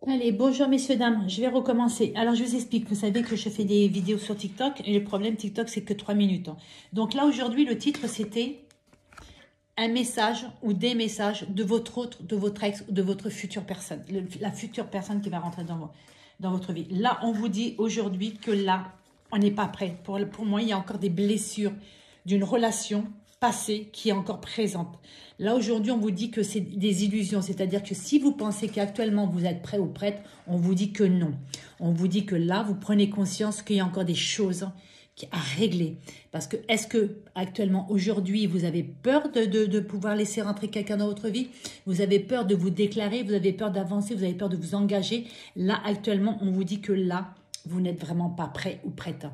Allez, bonjour messieurs, dames, je vais recommencer. Alors je vous explique, vous savez que je fais des vidéos sur TikTok et le problème TikTok c'est que 3 minutes. Donc là aujourd'hui le titre c'était un message ou des messages de votre autre, de votre ex ou de votre future personne, la future personne qui va rentrer dans votre vie. Là on vous dit aujourd'hui que là on n'est pas prêt. Pour moi il y a encore des blessures d'une relation passée qui est encore présente. Là, aujourd'hui, on vous dit que c'est des illusions. C'est-à-dire que si vous pensez qu'actuellement, vous êtes prêt ou prête, on vous dit que non. On vous dit que là, vous prenez conscience qu'il y a encore des choses à régler. Parce que, est-ce que actuellement, aujourd'hui, vous avez peur de pouvoir laisser rentrer quelqu'un dans votre vie? Vous avez peur de vous déclarer? Vous avez peur d'avancer? Vous avez peur de vous engager? Là, actuellement, on vous dit que là, vous n'êtes vraiment pas prêt ou prête.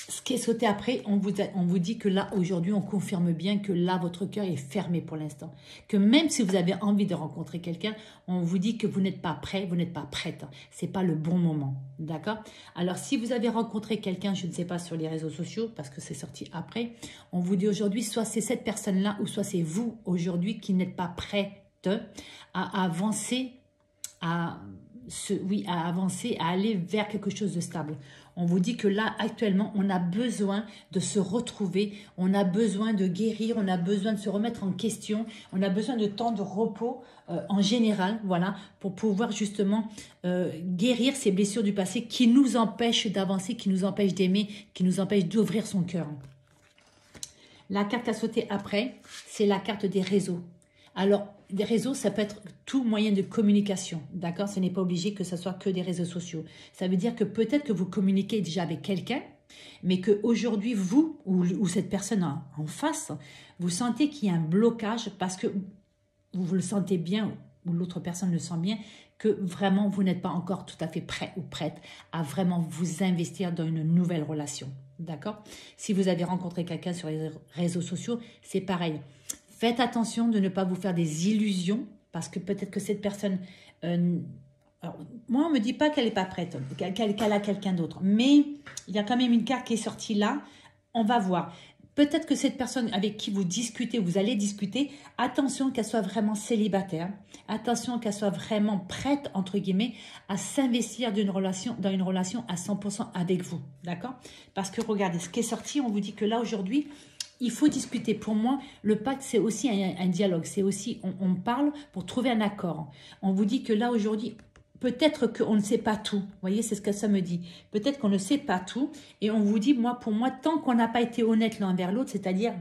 Ce qui est sauté après, on vous dit que là, aujourd'hui, on confirme bien que là, votre cœur est fermé pour l'instant. Que même si vous avez envie de rencontrer quelqu'un, on vous dit que vous n'êtes pas prêt, vous n'êtes pas prête. Ce n'est pas le bon moment. D'accord? Alors, si vous avez rencontré quelqu'un, je ne sais pas, sur les réseaux sociaux, parce que c'est sorti après, on vous dit aujourd'hui, soit c'est cette personne-là, ou soit c'est vous, aujourd'hui, qui n'êtes pas prête à avancer, à avancer, à aller vers quelque chose de stable. On vous dit que là, actuellement, on a besoin de se retrouver, on a besoin de guérir, on a besoin de se remettre en question, on a besoin de temps de repos en général, voilà, pour pouvoir justement guérir ces blessures du passé qui nous empêchent d'avancer, qui nous empêchent d'aimer, qui nous empêchent d'ouvrir son cœur. La carte à sauter après, c'est la carte des réseaux. Alors, des réseaux, ça peut être tout moyen de communication, d'accord? Ce n'est pas obligé que ce soit que des réseaux sociaux. Ça veut dire que peut-être que vous communiquez déjà avec quelqu'un, mais qu'aujourd'hui, vous ou cette personne en face, vous sentez qu'il y a un blocage parce que vous le sentez bien ou l'autre personne le sent bien, que vraiment, vous n'êtes pas encore tout à fait prêt ou prête à vraiment vous investir dans une nouvelle relation, d'accord? Si vous avez rencontré quelqu'un sur les réseaux sociaux, c'est pareil. Faites attention de ne pas vous faire des illusions parce que peut-être que cette personne... alors, moi, on ne me dit pas qu'elle n'est pas prête, qu'elle a quelqu'un d'autre. Mais il y a quand même une carte qui est sortie là. On va voir. Peut-être que cette personne avec qui vous discutez, vous allez discuter, attention qu'elle soit vraiment célibataire. Attention qu'elle soit vraiment prête, entre guillemets, à s'investir dans une relation à 100% avec vous. D'accord? Parce que regardez, ce qui est sorti, on vous dit que là, aujourd'hui... Il faut discuter. Pour moi, le pacte, c'est aussi un dialogue. C'est aussi, on parle pour trouver un accord. On vous dit que là, aujourd'hui, peut-être qu'on ne sait pas tout. Vous voyez, c'est ce que ça me dit. Peut-être qu'on ne sait pas tout. Et on vous dit, pour moi, tant qu'on n'a pas été honnête l'un envers l'autre, c'est-à-dire...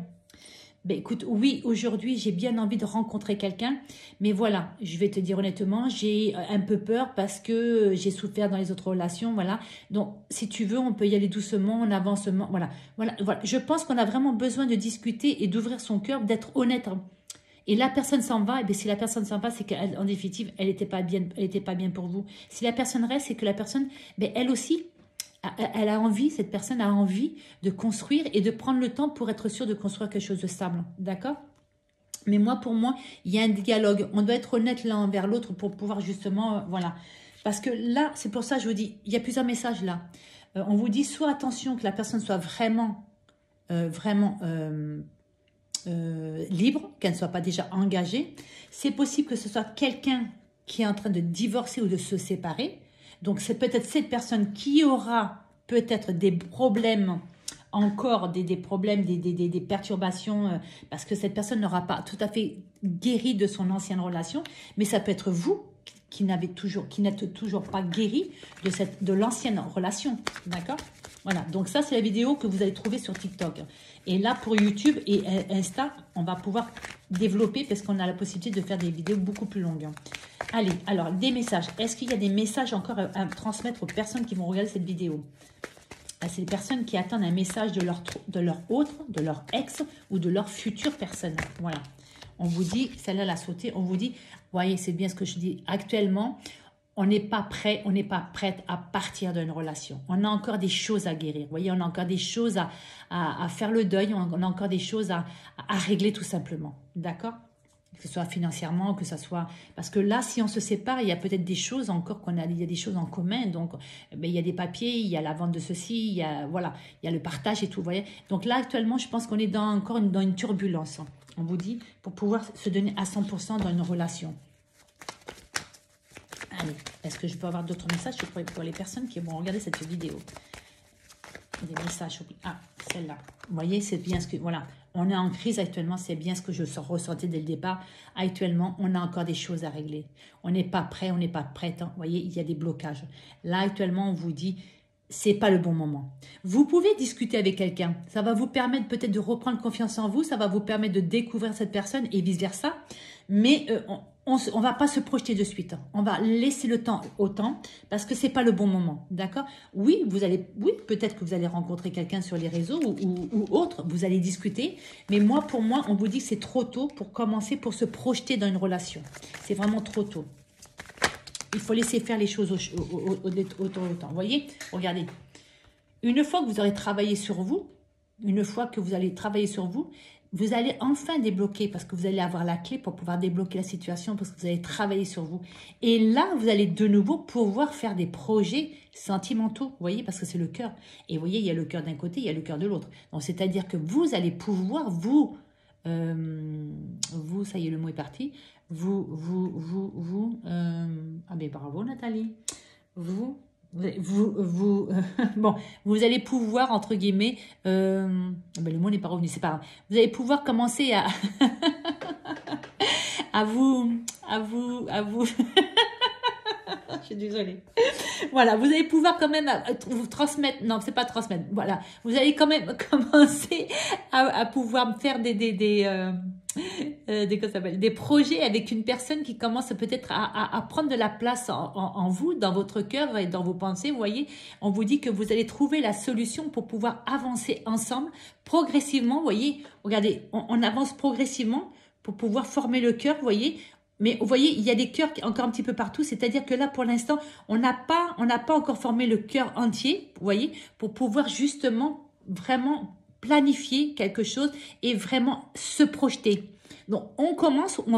Ben écoute, oui, aujourd'hui, j'ai bien envie de rencontrer quelqu'un, mais voilà, je vais te dire honnêtement, j'ai un peu peur parce que j'ai souffert dans les autres relations, voilà. Donc, si tu veux, on peut y aller doucement, en avancement, voilà. Je pense qu'on a vraiment besoin de discuter et d'ouvrir son cœur, d'être honnête. Et la personne s'en va, et bien si la personne s'en va, c'est qu'en définitive, elle n'était pas bien pour vous. Si la personne reste, c'est que la personne, ben elle aussi, elle a envie, cette personne a envie de construire et de prendre le temps pour être sûr de construire quelque chose de stable. D'accord? Mais pour moi, il y a un dialogue. On doit être honnête l'un envers l'autre pour pouvoir justement, voilà. Parce que là, c'est pour ça que je vous dis, il y a plusieurs messages là. On vous dit soit attention que la personne soit vraiment libre, qu'elle ne soit pas déjà engagée. C'est possible que ce soit quelqu'un qui est en train de divorcer ou de se séparer. Donc, c'est peut-être cette personne qui aura peut-être des problèmes, encore des problèmes, des perturbations, parce que cette personne n'aura pas tout à fait guéri de son ancienne relation. Mais ça peut être vous qui n'êtes toujours pas guéri de l'ancienne relation. D'accord? Voilà, donc ça, c'est la vidéo que vous allez trouver sur TikTok. Et là, pour YouTube et Insta, on va pouvoir développer parce qu'on a la possibilité de faire des vidéos beaucoup plus longues. Allez, alors, des messages. Est-ce qu'il y a des messages encore à transmettre aux personnes qui vont regarder cette vidéo? C'est les personnes qui attendent un message de leur autre, de leur ex ou de leur future personne. Voilà. On vous dit, celle-là l'a sauté, on vous dit, voyez, c'est bien ce que je dis. Actuellement, on n'est pas prêt, on n'est pas prête à partir d'une relation. On a encore des choses à guérir. Vous voyez, on a encore des choses à faire le deuil. On a encore des choses à régler tout simplement. D'accord? Que ce soit financièrement, que ce soit... Parce que là, si on se sépare, il y a peut-être des choses encore il y a des choses en commun. Donc, il y a des papiers, il y a la vente de ceci, il y a le partage et tout. Vous voyez? Donc là, actuellement, je pense qu'on est encore dans une turbulence. On vous dit, pour pouvoir se donner à 100% dans une relation. Allez, est-ce que je peux avoir d'autres messages pour les personnes qui vont regarder cette vidéo? Des messages. Ah, celle-là. Vous voyez, c'est bien ce que... Voilà, on est en crise actuellement, c'est bien ce que je ressentais dès le départ. Actuellement, on a encore des choses à régler. On n'est pas prêt, on n'est pas prête. Hein. Vous voyez, il y a des blocages. Là, actuellement, on vous dit, c'est pas le bon moment. Vous pouvez discuter avec quelqu'un. Ça va vous permettre peut-être de reprendre confiance en vous. Ça va vous permettre de découvrir cette personne et vice-versa. Mais on ne va pas se projeter de suite. On va laisser le temps au temps parce que ce n'est pas le bon moment. D'accord? Oui, peut-être que vous allez rencontrer quelqu'un sur les réseaux ou autre. Vous allez discuter. Mais pour moi, on vous dit que c'est trop tôt pour commencer, pour se projeter dans une relation. C'est vraiment trop tôt. Il faut laisser faire les choses au temps. Vous voyez? Regardez. Une fois que vous aurez travaillé sur vous, vous allez enfin débloquer parce que vous allez avoir la clé pour pouvoir débloquer la situation parce que vous allez travailler sur vous. Et là, vous allez de nouveau pouvoir faire des projets sentimentaux, vous voyez, parce que c'est le cœur. Et vous voyez, il y a le cœur d'un côté, il y a le cœur de l'autre. Donc, c'est-à-dire que vous allez pouvoir, ça y est, le mot est parti, ah ben bravo Nathalie, bon, vous allez pouvoir, entre guillemets, ben le mot n'est pas revenu, c'est pas grave. Vous allez pouvoir commencer à, à vous, je suis désolée. Voilà, vous allez pouvoir quand même vous transmettre, non, c'est pas transmettre, voilà, vous allez quand même commencer à pouvoir faire des projets avec une personne qui commence peut-être à prendre de la place en vous, dans votre cœur et dans vos pensées. Vous voyez, on vous dit que vous allez trouver la solution pour pouvoir avancer ensemble progressivement. Vous voyez, regardez, on avance progressivement pour pouvoir former le cœur, vous voyez. Mais vous voyez, il y a des cœurs encore un petit peu partout. C'est-à-dire que là, pour l'instant, on n'a pas encore formé le cœur entier, vous voyez, pour pouvoir justement vraiment planifier quelque chose et vraiment se projeter. Donc, on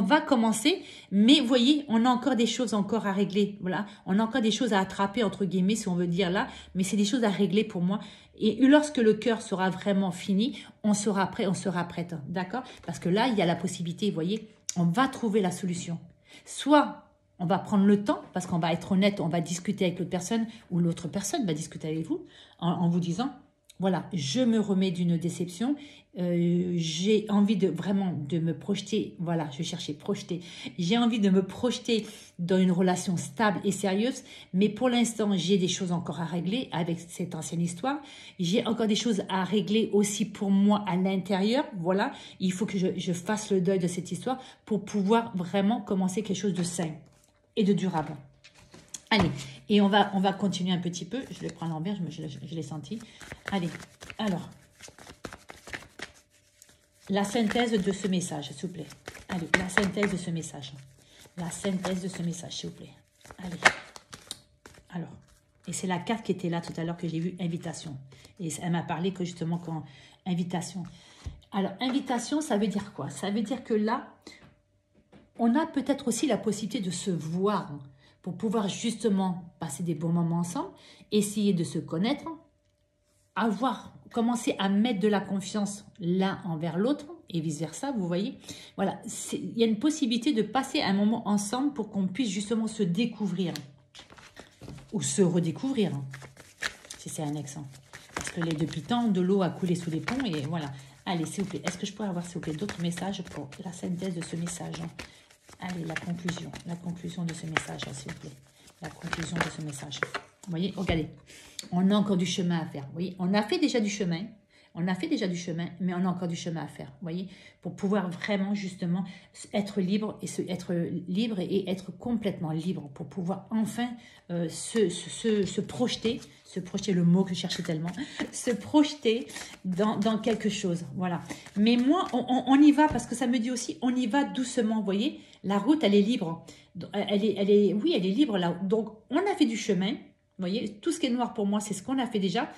va commencer, mais vous voyez, on a encore des choses encore à régler. Voilà, on a encore des choses à attraper, entre guillemets, si on veut dire là, mais c'est des choses à régler pour moi. Et lorsque le cœur sera vraiment fini, on sera prêt, on sera prête, d'accord? Parce que là, il y a la possibilité, vous voyez, on va trouver la solution. Soit on va prendre le temps, parce qu'on va être honnête, on va discuter avec l'autre personne, ou l'autre personne va discuter avec vous, en vous disant, voilà, je me remets d'une déception, j'ai envie de vraiment de me projeter, voilà, je cherchais projeter, j'ai envie de me projeter dans une relation stable et sérieuse, mais pour l'instant, j'ai des choses encore à régler avec cette ancienne histoire, j'ai encore des choses à régler aussi pour moi à l'intérieur, voilà, il faut que je fasse le deuil de cette histoire pour pouvoir vraiment commencer quelque chose de sain et de durable. Allez, et on va continuer un petit peu. Je le prends à l'envers, je l'ai senti. Allez, alors, la synthèse de ce message, s'il vous plaît. Allez, la synthèse de ce message. La synthèse de ce message, s'il vous plaît. Allez. Alors, et c'est la carte qui était là tout à l'heure que j'ai vue, invitation. Et elle m'a parlé que justement quand invitation. Alors, invitation, ça veut dire quoi? Ça veut dire que là, on a peut-être aussi la possibilité de se voir pour pouvoir justement passer des bons moments ensemble, essayer de se connaître, commencer à mettre de la confiance l'un envers l'autre et vice-versa, vous voyez. Voilà, il y a une possibilité de passer un moment ensemble pour qu'on puisse justement se découvrir ou se redécouvrir, si c'est un accent. Parce que depuis tant, de l'eau a coulé sous les ponts et voilà. Allez, s'il vous plaît, est-ce que je pourrais avoir, s'il vous plaît, d'autres messages pour la synthèse de ce message? Allez, la conclusion de ce message, s'il vous plaît. La conclusion de ce message. Vous voyez, regardez, on a encore du chemin à faire. Vous voyez, on a fait déjà du chemin, mais on a encore du chemin à faire. Vous voyez, pour pouvoir vraiment, justement, être libre et être complètement libre, pour pouvoir enfin se projeter, le mot que je cherchais tellement, se projeter dans quelque chose. Voilà. Mais moi, on y va, parce que ça me dit aussi, on y va doucement, vous voyez. La route, elle est libre. Oui, elle est libre là. Donc, on a fait du chemin. Vous voyez, tout ce qui est noir pour moi, c'est ce qu'on a fait déjà.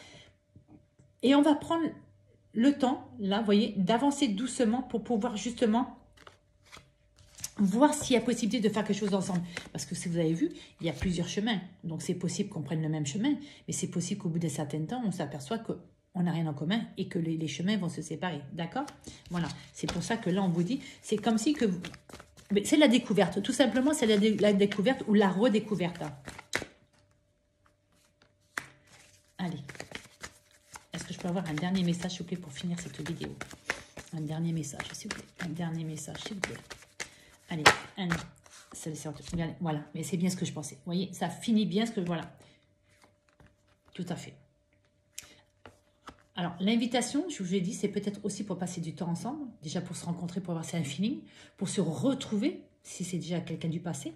Et on va prendre le temps, là, vous voyez, d'avancer doucement pour pouvoir justement voir s'il y a possibilité de faire quelque chose ensemble. Parce que si vous avez vu, il y a plusieurs chemins. Donc, c'est possible qu'on prenne le même chemin. Mais c'est possible qu'au bout d'un certain temps, on s'aperçoit qu'on n'a rien en commun et que les chemins vont se séparer. D'accord? Voilà. C'est pour ça que là, on vous dit, c'est comme si que C'est la découverte. Tout simplement, c'est la découverte ou la redécouverte. Allez. Est-ce que je peux avoir un dernier message, s'il vous plaît, pour finir cette vidéo? Un dernier message, s'il vous plaît. Un dernier message, s'il vous plaît. Allez, un. Voilà, mais c'est bien ce que je pensais. Vous voyez, ça finit bien ce que... Voilà. Tout à fait. Alors, l'invitation, je vous l'ai dit, c'est peut-être aussi pour passer du temps ensemble. Déjà pour se rencontrer, pour avoir un feeling. Pour se retrouver, si c'est déjà quelqu'un du passé.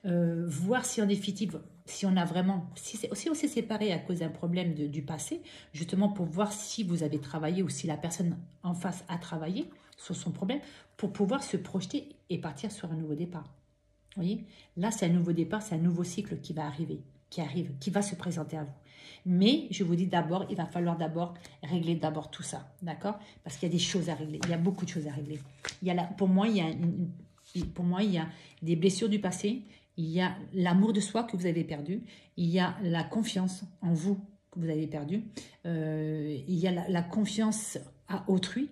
Voir si en définitive, si on a vraiment... Si on s'est séparé à cause d'un problème du passé, justement pour voir si vous avez travaillé ou si la personne en face a travaillé sur son problème, pour pouvoir se projeter et partir sur un nouveau départ. Vous voyez? Là, c'est un nouveau départ, c'est un nouveau cycle qui va arriver, qui va se présenter à vous. Mais, je vous dis d'abord, il va falloir d'abord régler d'abord tout ça, d'accord? Parce qu'il y a des choses à régler, il y a beaucoup de choses à régler. Pour moi, il y a des blessures du passé, il y a l'amour de soi que vous avez perdu, il y a la confiance en vous que vous avez perdu, il y a la confiance à autrui,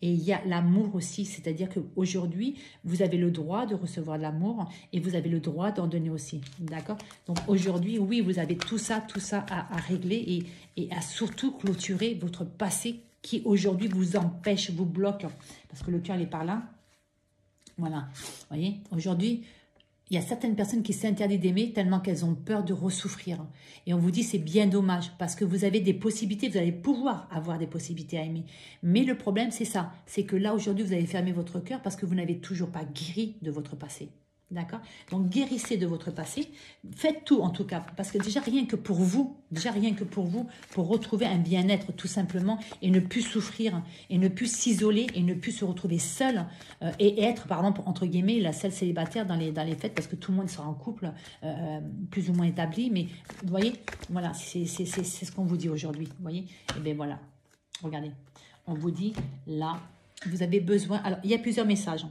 et il y a l'amour aussi, c'est-à-dire qu'aujourd'hui, vous avez le droit de recevoir de l'amour et vous avez le droit d'en donner aussi, d'accord? Donc aujourd'hui, oui, vous avez tout ça à régler et à surtout clôturer votre passé qui aujourd'hui vous empêche, vous bloque, parce que le cœur il est par là. Voilà, vous voyez, aujourd'hui, il y a certaines personnes qui s'interdisent d'aimer tellement qu'elles ont peur de ressouffrir. Et on vous dit c'est bien dommage parce que vous avez des possibilités, vous allez pouvoir avoir des possibilités à aimer. Mais le problème c'est ça, c'est que là aujourd'hui vous avez fermé votre cœur parce que vous n'avez toujours pas guéri de votre passé. D'accord? Donc guérissez de votre passé, faites tout en tout cas, parce que déjà rien que pour vous, pour retrouver un bien-être tout simplement et ne plus souffrir, et ne plus s'isoler, et ne plus se retrouver seul, et être par exemple entre guillemets la seule célibataire dans les fêtes, parce que tout le monde sera en couple, plus ou moins établi, mais vous voyez, voilà, c'est ce qu'on vous dit aujourd'hui, vous voyez, et bien voilà, regardez, on vous dit là, vous avez besoin, alors il y a plusieurs messages.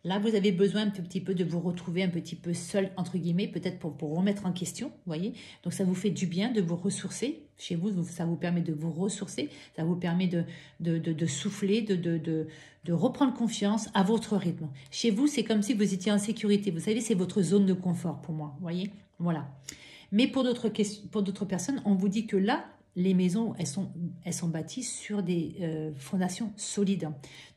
Là, vous avez besoin un petit peu de vous retrouver un petit peu seul, entre guillemets, peut-être pour remettre en question, vous voyez. Donc, ça vous fait du bien de vous ressourcer. Chez vous, ça vous permet de vous ressourcer. Ça vous permet de souffler, de reprendre confiance à votre rythme. Chez vous, c'est comme si vous étiez en sécurité. Vous savez, c'est votre zone de confort pour moi, vous voyez. Voilà. Mais pour d'autres personnes, on vous dit que là, les maisons, elles sont bâties sur des fondations solides.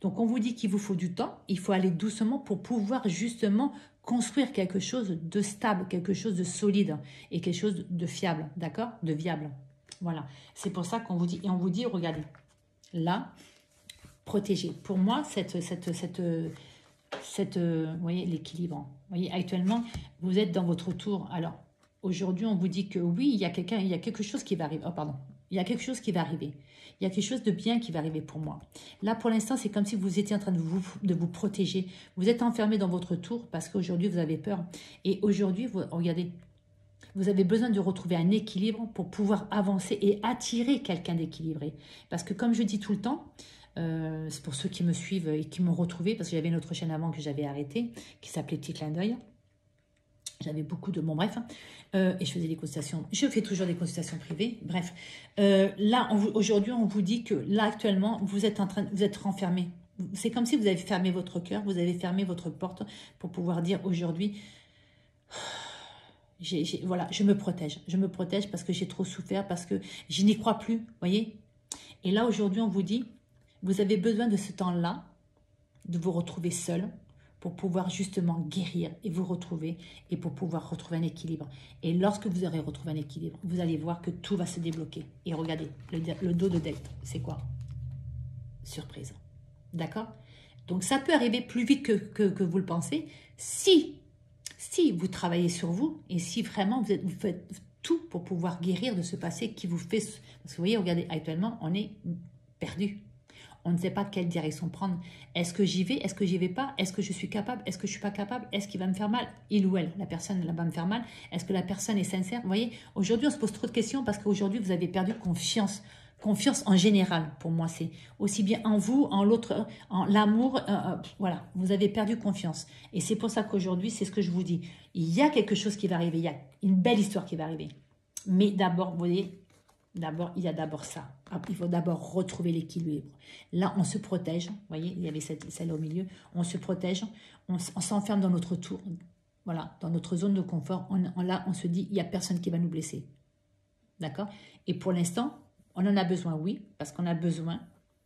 Donc, on vous dit qu'il vous faut du temps, il faut aller doucement pour pouvoir justement construire quelque chose de stable, quelque chose de solide et quelque chose de fiable, d'accord? De viable. Voilà. C'est pour ça qu'on vous dit, et on vous dit, regardez, là, protégez. Pour moi, vous voyez, l'équilibre. Vous voyez, actuellement, vous êtes dans votre tour. Alors, aujourd'hui, on vous dit que oui, il y a quelque chose qui va arriver. Oh, pardon. Il y a quelque chose qui va arriver. Il y a quelque chose de bien qui va arriver pour moi. Là, pour l'instant, c'est comme si vous étiez en train de vous protéger. Vous êtes enfermé dans votre tour parce qu'aujourd'hui, vous avez peur. Et aujourd'hui, regardez, vous avez besoin de retrouver un équilibre pour pouvoir avancer et attirer quelqu'un d'équilibré. Parce que comme je dis tout le temps, c'est pour ceux qui me suivent et qui m'ont retrouvé, parce que j'avais une autre chaîne avant que j'avais arrêtée, qui s'appelait Petit Clin d'œil. J'avais beaucoup de... Bon, bref. Et je faisais des consultations. Je fais toujours des consultations privées. Bref. Là, aujourd'hui, on vous dit que là, actuellement, vous êtes renfermé. C'est comme si vous avez fermé votre cœur, vous avez fermé votre porte pour pouvoir dire aujourd'hui, voilà, je me protège. Je me protège parce que j'ai trop souffert, parce que je n'y crois plus. Voyez? Et là, aujourd'hui, on vous dit, vous avez besoin de ce temps-là, de vous retrouver seul, pour pouvoir justement guérir et vous retrouver et pour pouvoir retrouver un équilibre. Et lorsque vous aurez retrouvé un équilibre, vous allez voir que tout va se débloquer. Et regardez, le dos de Delta, c'est quoi? Surprise. D'accord? Donc ça peut arriver plus vite que vous le pensez si vous travaillez sur vous et si vraiment vous faites tout pour pouvoir guérir de ce passé qui vous fait... Parce que vous voyez, regardez, actuellement, on est perdu. On ne sait pas quelle direction prendre. Est-ce que j'y vais? Est-ce que j'y vais pas? Est-ce que je suis capable? Est-ce que je suis pas capable? Est-ce qu'il va me faire mal? Il ou elle, la personne va me faire mal? Est-ce que la personne est sincère? Vous voyez, aujourd'hui, on se pose trop de questions parce qu'aujourd'hui, vous avez perdu confiance. Confiance en général, pour moi, c'est aussi bien en vous, en l'autre, en l'amour. Voilà, vous avez perdu confiance. Et c'est pour ça qu'aujourd'hui, c'est ce que je vous dis. Il y a quelque chose qui va arriver. Il y a une belle histoire qui va arriver. Mais d'abord, vous voyez, D'abord, il y a d'abord ça. Il faut d'abord retrouver l'équilibre. Là, on se protège. Vous voyez, il y avait celle au milieu. On se protège. On s'enferme dans notre tour. Voilà, dans notre zone de confort. Là, on se dit, il n'y a personne qui va nous blesser. D'accord? Et pour l'instant, on en a besoin, oui, parce qu'on a besoin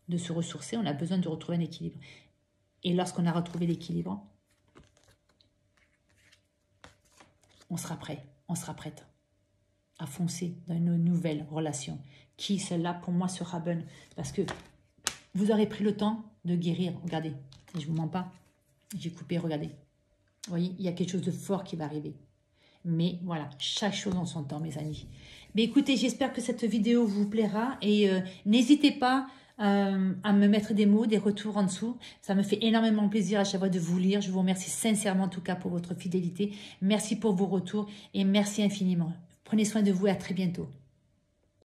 de se ressourcer. On a besoin de retrouver un équilibre. Et lorsqu'on a retrouvé l'équilibre, on sera prêt. On sera prête à foncer dans une nouvelle relation qui, celle-là, pour moi, sera bonne. Parce que vous aurez pris le temps de guérir. Regardez, je ne vous mens pas. J'ai coupé, regardez. Vous voyez, il y a quelque chose de fort qui va arriver. Mais voilà, chaque chose en son temps, mes amis. Mais écoutez, j'espère que cette vidéo vous plaira. Et n'hésitez pas à me mettre des mots, des retours en dessous. Ça me fait énormément plaisir à chaque fois de vous lire. Je vous remercie sincèrement, en tout cas, pour votre fidélité. Merci pour vos retours et merci infiniment. Prenez soin de vous et à très bientôt.